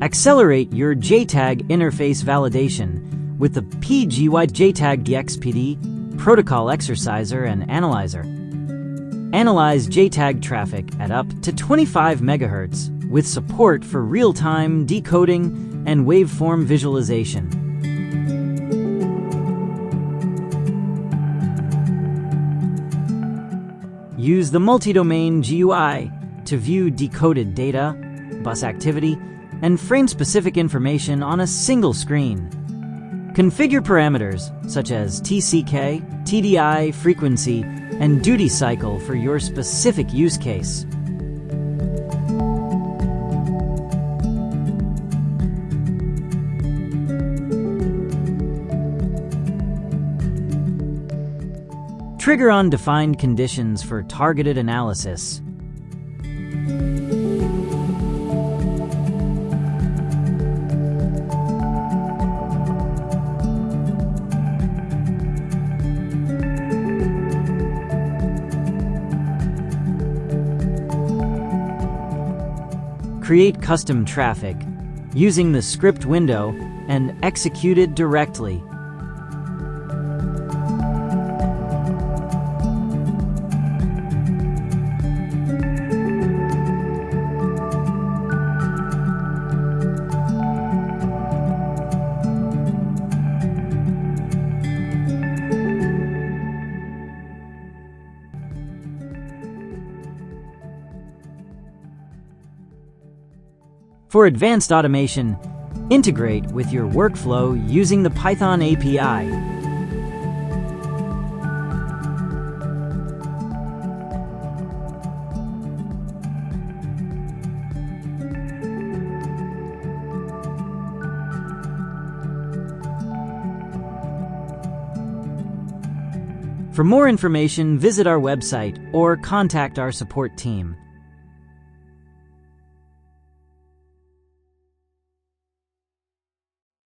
Accelerate your JTAG interface validation with the PGY JTAG DXPD Protocol Exerciser and Analyzer. Analyze JTAG traffic at up to 25 MHz with support for real-time decoding and waveform visualization. Use the multi-domain GUI to view decoded data, bus activity, and frame-specific information on a single screen. Configure parameters such as TCK, TDI, frequency, and duty cycle for your specific use case. Trigger on defined conditions for targeted analysis. Create custom traffic using the script window and execute it directly. For advanced automation, integrate with your workflow using the Python API. For more information, visit our website or contact our support team.